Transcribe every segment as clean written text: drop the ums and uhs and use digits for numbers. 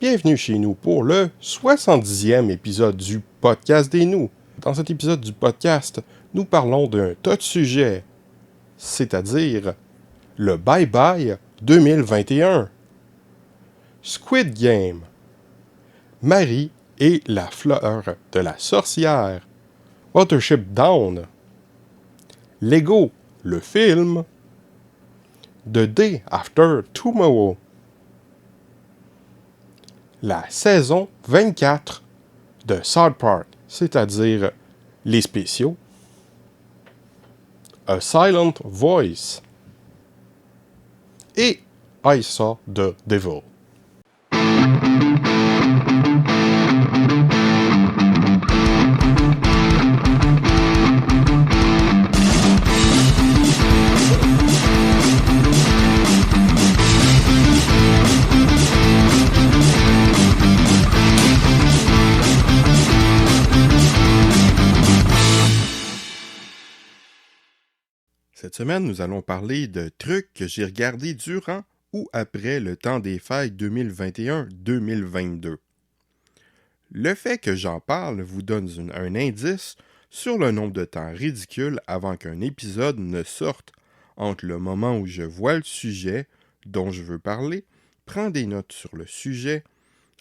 Bienvenue chez nous pour le 70e épisode du Podcast des Nous. Dans cet épisode du podcast, nous parlons d'un tas de sujets, c'est-à-dire le Bye Bye 2021, Squid Game, Marie et la fleur de la sorcière, Watership Down, Lego, le film, The Day After Tomorrow, la saison 24 de South Park, c'est-à-dire les spéciaux, A Silent Voice et I Saw the Devil. Cette semaine, nous allons parler de trucs que j'ai regardés durant ou après le temps des fêtes 2021-2022. Le fait que j'en parle vous donne un indice sur le nombre de temps ridicule avant qu'un épisode ne sorte entre le moment où je vois le sujet dont je veux parler, prends des notes sur le sujet,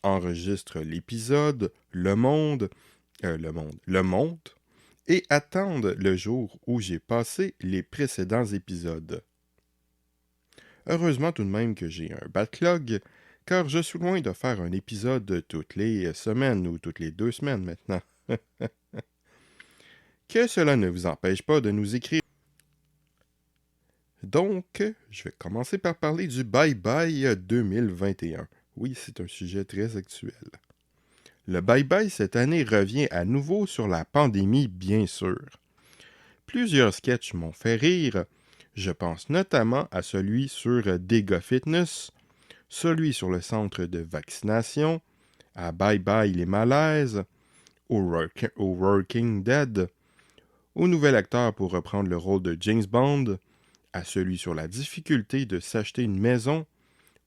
enregistre l'épisode, le monte, et attendre le jour où j'ai passé les précédents épisodes. Heureusement tout de même que j'ai un backlog, car je suis loin de faire un épisode toutes les semaines ou toutes les 2 semaines maintenant. Que cela ne vous empêche pas de nous écrire. Donc, je vais commencer par parler du Bye Bye 2021. Oui, c'est un sujet très actuel. Le Bye Bye cette année revient à nouveau sur la pandémie, bien sûr. Plusieurs sketchs m'ont fait rire. Je pense notamment à celui sur Dega Fitness, celui sur le centre de vaccination, à Bye Bye les malaises, au Working Dead, au nouvel acteur pour reprendre le rôle de James Bond, à celui sur la difficulté de s'acheter une maison,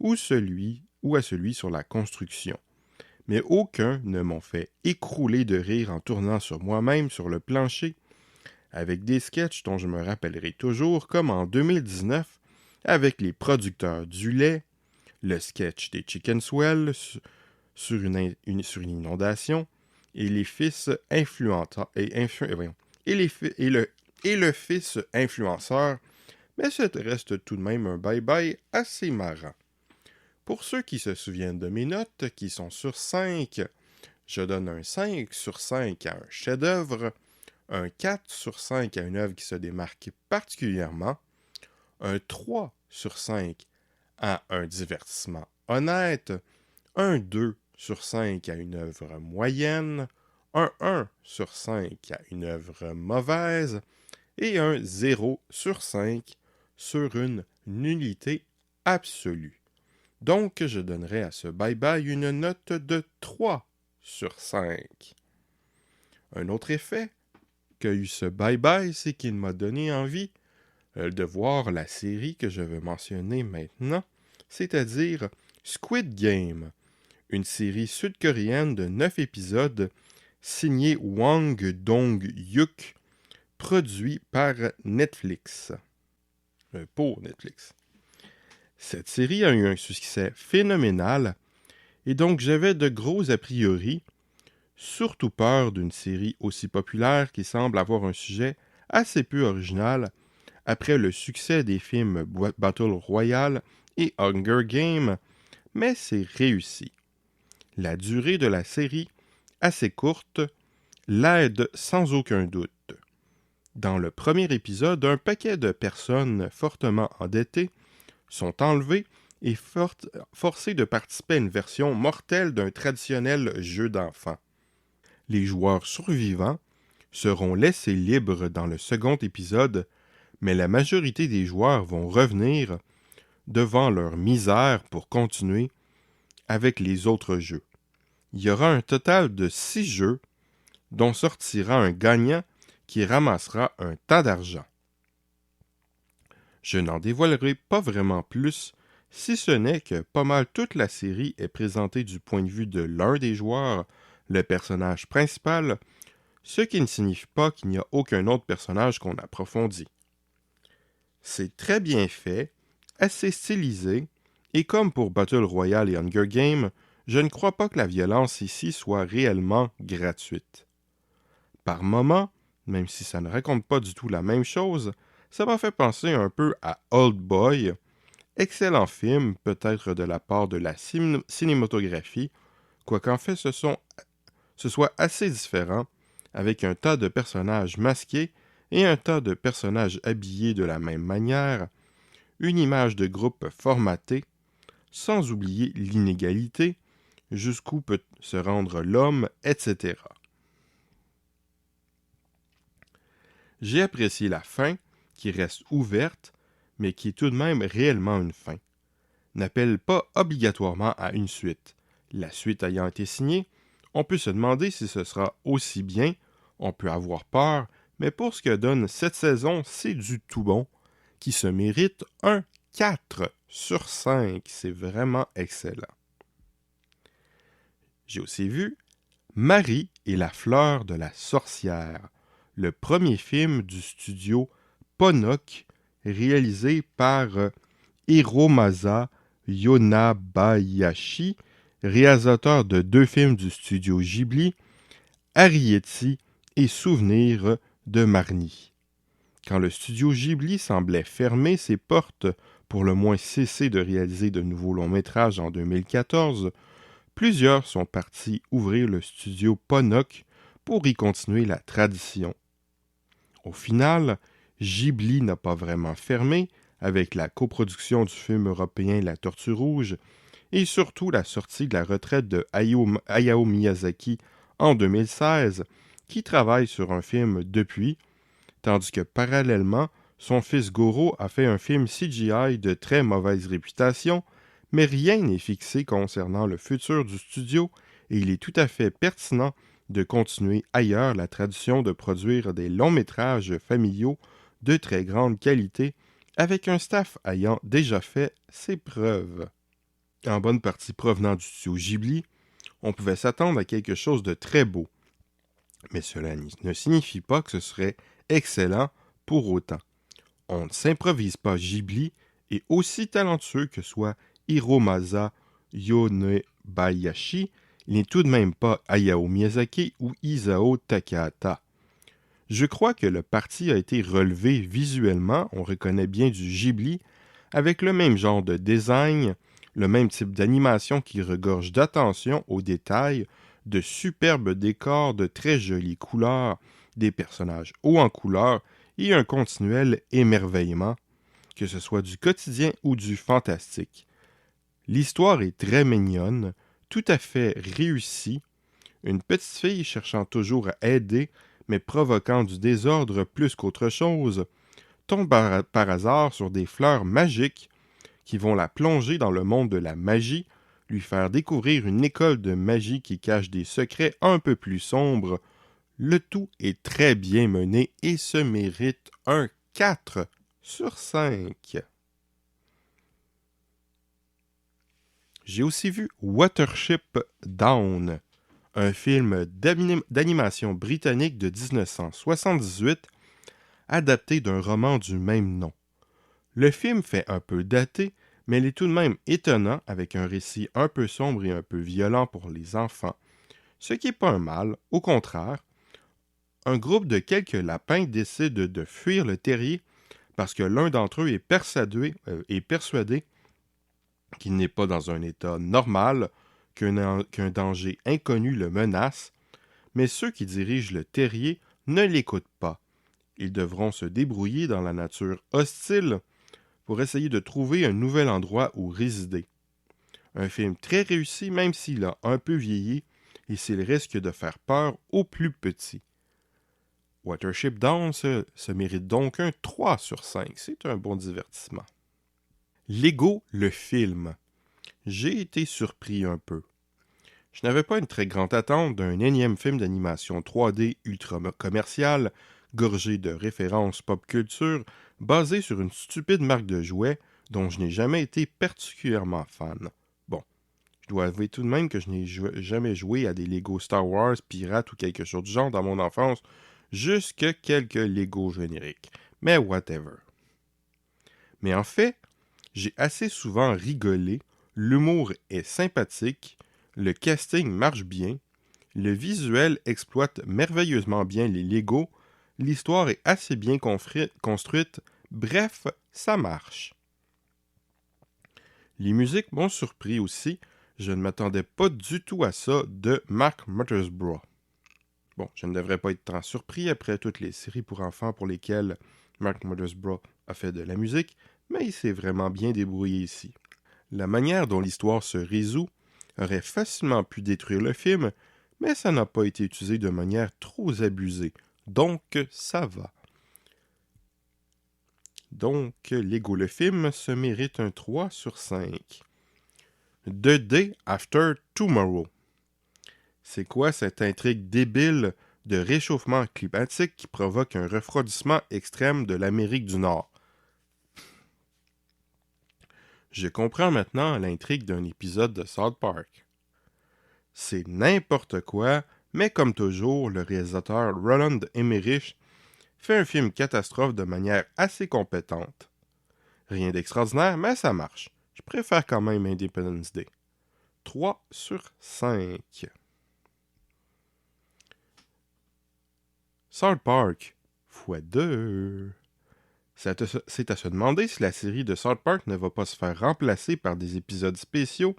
ou à celui sur la construction. Mais aucun ne m'ont fait écrouler de rire en tournant sur moi-même sur le plancher, avec des sketchs dont je me rappellerai toujours, comme en 2019, avec les producteurs du lait, le sketch des Chicken Swell sur une inondation, et les fils influenceurs, et le fils influenceur, mais ce reste tout de même un bye-bye assez marrant. Pour ceux qui se souviennent de mes notes, qui sont sur 5, je donne un 5 sur 5 à un chef-d'œuvre, un 4 sur 5 à une œuvre qui se démarque particulièrement, un 3 sur 5 à un divertissement honnête, un 2 sur 5 à une œuvre moyenne, un 1 sur 5 à une œuvre mauvaise, et un 0 sur 5 sur une nullité absolue. Donc, je donnerai à ce bye-bye une note de 3 sur 5. Un autre effet qu'a eu ce bye-bye, c'est qu'il m'a donné envie de voir la série que je veux mentionner maintenant, c'est-à-dire Squid Game, une série sud-coréenne de 9 épisodes signée Wang Dong-hyuk, produit par Netflix. Pour Netflix. Cette série a eu un succès phénoménal, et donc j'avais de gros a priori, surtout peur d'une série aussi populaire qui semble avoir un sujet assez peu original après le succès des films Battle Royale et Hunger Games, mais c'est réussi. La durée de la série, assez courte, l'aide sans aucun doute. Dans le premier épisode, un paquet de personnes fortement endettées sont enlevées et forcées de participer à une version mortelle d'un traditionnel jeu d'enfants. Les joueurs survivants seront laissés libres dans le second épisode, mais la majorité des joueurs vont revenir devant leur misère pour continuer avec les autres jeux. Il y aura un total de 6 jeux, dont sortira un gagnant qui ramassera un tas d'argent. Je n'en dévoilerai pas vraiment plus si ce n'est que pas mal toute la série est présentée du point de vue de l'un des joueurs, le personnage principal, ce qui ne signifie pas qu'il n'y a aucun autre personnage qu'on approfondit. C'est très bien fait, assez stylisé, et comme pour Battle Royale et Hunger Games, je ne crois pas que la violence ici soit réellement gratuite. Par moments, même si ça ne raconte pas du tout la même chose, ça m'a fait penser un peu à Old Boy, excellent film peut-être de la part de la cinématographie, quoiqu'en fait ce soit assez différent, avec un tas de personnages masqués et un tas de personnages habillés de la même manière, une image de groupe formatée, sans oublier l'inégalité, jusqu'où peut se rendre l'homme, etc. J'ai apprécié la fin, qui reste ouverte, mais qui est tout de même réellement une fin. N'appelle pas obligatoirement à une suite. La suite ayant été signée, on peut se demander si ce sera aussi bien, on peut avoir peur, mais pour ce que donne cette saison, c'est du tout bon, qui se mérite un 4 sur 5. C'est vraiment excellent. J'ai aussi vu Marie et la fleur de la sorcière, le premier film du studio Ponok, réalisé par Hiromasa Yonabayashi, réalisateur de 2 films du studio Ghibli, Arrietty et Souvenirs de Marnie. Quand le studio Ghibli semblait fermer ses portes, pour le moins cesser de réaliser de nouveaux longs métrages en 2014, plusieurs sont partis ouvrir le studio Ponok pour y continuer la tradition. Au final, Ghibli n'a pas vraiment fermé, avec la coproduction du film européen La Tortue Rouge, et surtout la sortie de la retraite de Hayao Miyazaki en 2016, qui travaille sur un film depuis, tandis que parallèlement, son fils Goro a fait un film CGI de très mauvaise réputation, mais rien n'est fixé concernant le futur du studio et il est tout à fait pertinent de continuer ailleurs la tradition de produire des longs métrages familiaux de très grande qualité avec un staff ayant déjà fait ses preuves. En bonne partie provenant du studio Ghibli, on pouvait s'attendre à quelque chose de très beau. Mais cela ne signifie pas que ce serait excellent pour autant. On ne s'improvise pas Ghibli et aussi talentueux que soit Hiromasa Yonebayashi, il n'est tout de même pas Hayao Miyazaki ou Isao Takahata. Je crois que le parti a été relevé visuellement, on reconnaît bien du Ghibli, avec le même genre de design, le même type d'animation qui regorge d'attention aux détails, de superbes décors, de très jolies couleurs, des personnages hauts en couleurs et un continuel émerveillement, que ce soit du quotidien ou du fantastique. L'histoire est très mignonne, tout à fait réussie, une petite fille cherchant toujours à aider, mais provoquant du désordre plus qu'autre chose, tombe par hasard sur des fleurs magiques qui vont la plonger dans le monde de la magie, lui faire découvrir une école de magie qui cache des secrets un peu plus sombres. Le tout est très bien mené et se mérite un 4 sur 5. J'ai aussi vu Watership Down, un film d'animation britannique de 1978, adapté d'un roman du même nom. Le film fait un peu daté, mais il est tout de même étonnant avec un récit un peu sombre et un peu violent pour les enfants. Ce qui n'est pas un mal, au contraire. Un groupe de quelques lapins décide de fuir le terrier parce que l'un d'entre eux est persuadé qu'il n'est pas dans un état normal, qu'un danger inconnu le menace, mais ceux qui dirigent le terrier ne l'écoutent pas. Ils devront se débrouiller dans la nature hostile pour essayer de trouver un nouvel endroit où résider. Un film très réussi même s'il a un peu vieilli et s'il risque de faire peur aux plus petits. Watership Down se mérite donc un 3 sur 5. C'est un bon divertissement. Lego, le film. J'ai été surpris un peu. Je n'avais pas une très grande attente d'un énième film d'animation 3D ultra commercial, gorgé de références pop culture, basé sur une stupide marque de jouets, dont je n'ai jamais été particulièrement fan. Bon, je dois avouer tout de même que je n'ai jamais joué à des Lego Star Wars, Pirates ou quelque chose du genre dans mon enfance, jusque quelques Lego génériques. Mais whatever. Mais en fait, j'ai assez souvent rigolé, l'humour est sympathique, le casting marche bien, le visuel exploite merveilleusement bien les Lego, l'histoire est assez bien construite, bref, ça marche. Les musiques m'ont surpris aussi, je ne m'attendais pas du tout à ça de Mark Mothersbaugh. Bon, je ne devrais pas être tant surpris après toutes les séries pour enfants pour lesquelles Mark Mothersbaugh a fait de la musique, mais il s'est vraiment bien débrouillé ici. La manière dont l'histoire se résout aurait facilement pu détruire le film, mais ça n'a pas été utilisé de manière trop abusée, donc ça va. Donc, Lego le film se mérite un 3 sur 5. The Day After Tomorrow. C'est quoi cette intrigue débile de réchauffement climatique qui provoque un refroidissement extrême de l'Amérique du Nord? Je comprends maintenant l'intrigue d'un épisode de South Park. C'est n'importe quoi, mais comme toujours, le réalisateur Roland Emmerich fait un film catastrophe de manière assez compétente. Rien d'extraordinaire, mais ça marche. Je préfère quand même Independence Day. 3 sur 5. South Park x2. C'est à se demander si la série de South Park ne va pas se faire remplacer par des épisodes spéciaux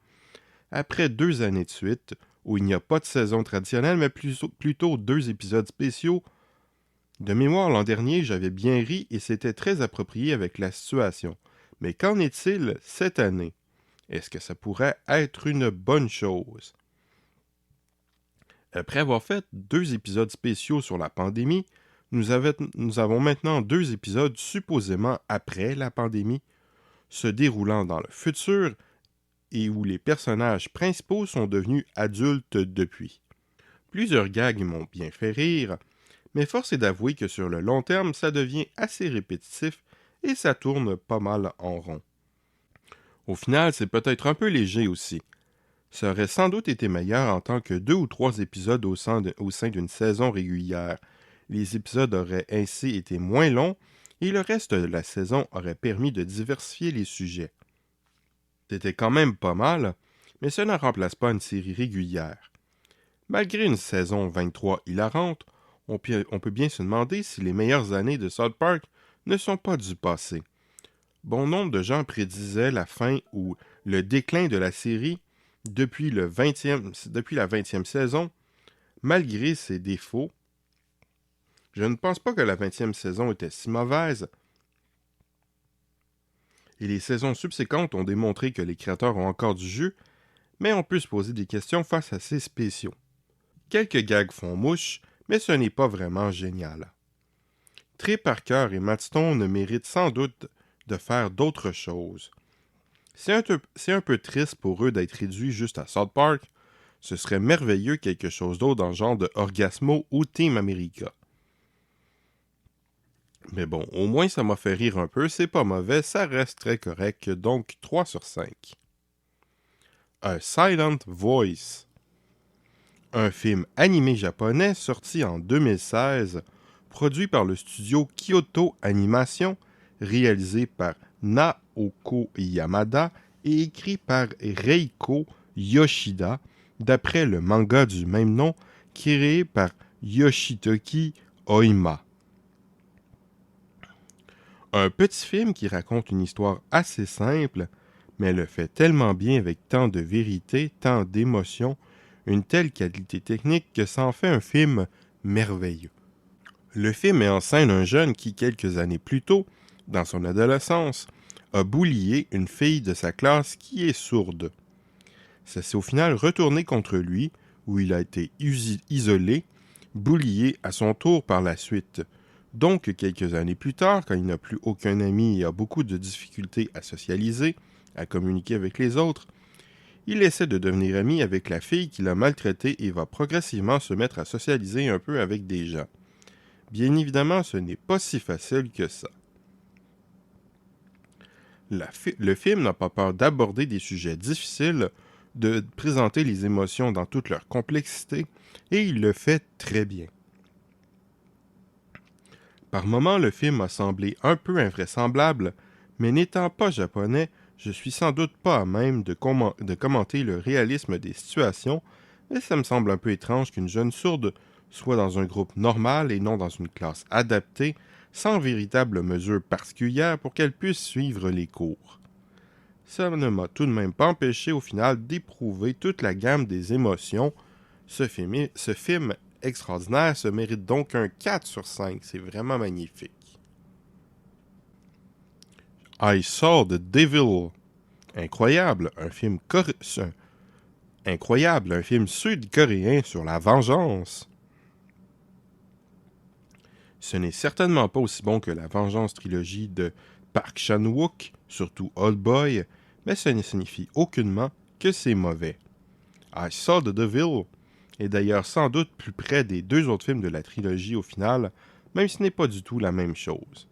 après 2 années de suite, où il n'y a pas de saison traditionnelle, mais plutôt 2 épisodes spéciaux. De mémoire, l'an dernier, j'avais bien ri et c'était très approprié avec la situation. Mais qu'en est-il cette année? Est-ce que ça pourrait être une bonne chose? Après avoir fait 2 épisodes spéciaux sur la pandémie, nous avons maintenant 2 épisodes supposément après la pandémie, se déroulant dans le futur et où les personnages principaux sont devenus adultes depuis. Plusieurs gags m'ont bien fait rire, mais force est d'avouer que sur le long terme, ça devient assez répétitif et ça tourne pas mal en rond. Au final, c'est peut-être un peu léger aussi. Ça aurait sans doute été meilleur en tant que 2 ou 3 épisodes au sein d'une saison régulière. Les épisodes auraient ainsi été moins longs et le reste de la saison aurait permis de diversifier les sujets. C'était quand même pas mal, mais ça ne remplace pas une série régulière. Malgré une saison 23 hilarante, on peut bien se demander si les meilleures années de South Park ne sont pas du passé. Bon nombre de gens prédisaient la fin ou le déclin de la série depuis la 20e saison, malgré ses défauts. Je ne pense pas que la 20e saison était si mauvaise, et les saisons subséquentes ont démontré que les créateurs ont encore du jus, mais on peut se poser des questions face à ces spéciaux. Quelques gags font mouche, mais ce n'est pas vraiment génial. Trey Parker et Matt Stone méritent sans doute de faire d'autres choses. C'est un peu triste pour eux d'être réduits juste à South Park. Ce serait merveilleux quelque chose d'autre dans le genre de Orgasmo ou Team America. Mais bon, au moins ça m'a fait rire un peu, c'est pas mauvais, ça reste très correct, donc 3 sur 5. A Silent Voice. Un film animé japonais sorti en 2016, produit par le studio Kyoto Animation, réalisé par Naoko Yamada et écrit par Reiko Yoshida, d'après le manga du même nom, créé par Yoshitoki Oima. Un petit film qui raconte une histoire assez simple, mais le fait tellement bien avec tant de vérité, tant d'émotion, une telle qualité technique que ça en fait un film merveilleux. Le film met en scène un jeune qui, quelques années plus tôt, dans son adolescence, a bullié une fille de sa classe qui est sourde. Ça s'est au final retourné contre lui, où il a été isolé, bullié à son tour par la suite. Donc, quelques années plus tard, quand il n'a plus aucun ami et a beaucoup de difficultés à socialiser, à communiquer avec les autres, il essaie de devenir ami avec la fille qui l'a maltraité et va progressivement se mettre à socialiser un peu avec des gens. Bien évidemment, ce n'est pas si facile que ça. Le film n'a pas peur d'aborder des sujets difficiles, de présenter les émotions dans toute leur complexité, et il le fait très bien. Par moments, le film m'a semblé un peu invraisemblable, mais n'étant pas japonais, je suis sans doute pas à même de commenter le réalisme des situations, et ça me semble un peu étrange qu'une jeune sourde soit dans un groupe normal et non dans une classe adaptée, sans véritable mesure particulière pour qu'elle puisse suivre les cours. Ça ne m'a tout de même pas empêché au final d'éprouver toute la gamme des émotions. Ce film extraordinaire se mérite donc un 4 sur 5. C'est vraiment magnifique. I Saw the Devil. Incroyable, un film sud-coréen sur la vengeance. Ce n'est certainement pas aussi bon que la Vengeance trilogie de Park Chan-wook, surtout Old Boy, mais ce ne signifie aucunement que c'est mauvais. I Saw the Devil est d'ailleurs sans doute plus près des deux autres films de la trilogie au final, même si ce n'est pas du tout la même chose.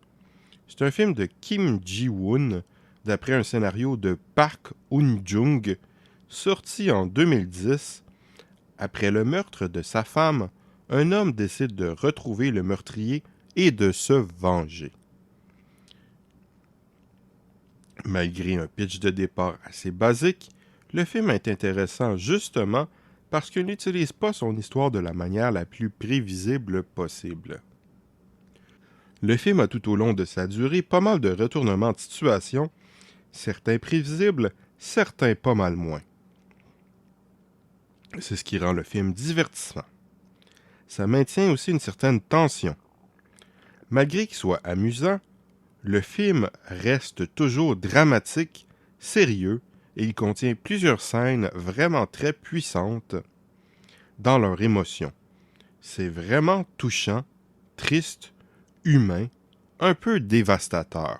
C'est un film de Kim Ji-woon, d'après un scénario de Park Eun-jung, sorti en 2010. Après le meurtre de sa femme, un homme décide de retrouver le meurtrier et de se venger. Malgré un pitch de départ assez basique, le film est intéressant justement parce qu'il n'utilise pas son histoire de la manière la plus prévisible possible. Le film a tout au long de sa durée pas mal de retournements de situation, certains prévisibles, certains pas mal moins. C'est ce qui rend le film divertissant. Ça maintient aussi une certaine tension. Malgré qu'il soit amusant, le film reste toujours dramatique, sérieux, et il contient plusieurs scènes vraiment très puissantes dans leur émotion. C'est vraiment touchant, triste, humain, un peu dévastateur.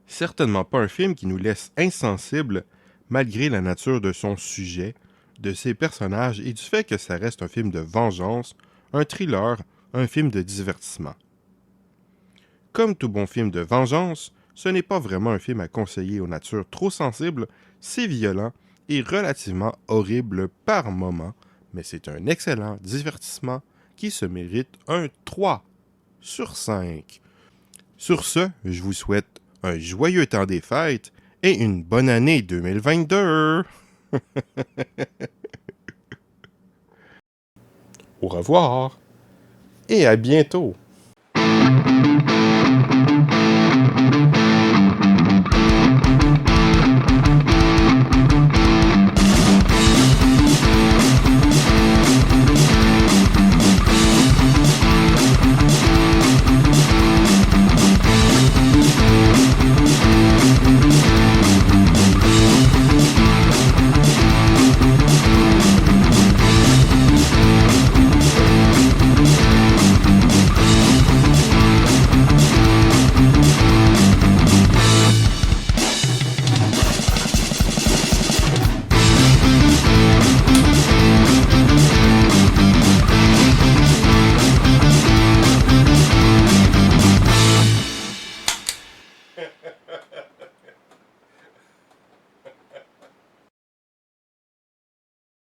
Certainement pas un film qui nous laisse insensibles malgré la nature de son sujet, de ses personnages et du fait que ça reste un film de vengeance, un thriller, un film de divertissement. Comme tout bon film de vengeance, ce n'est pas vraiment un film à conseiller aux natures trop sensibles, c'est violent et relativement horrible par moments, mais c'est un excellent divertissement qui se mérite un 3 sur 5. Sur ce, je vous souhaite un joyeux temps des fêtes et une bonne année 2022. Au revoir et à bientôt.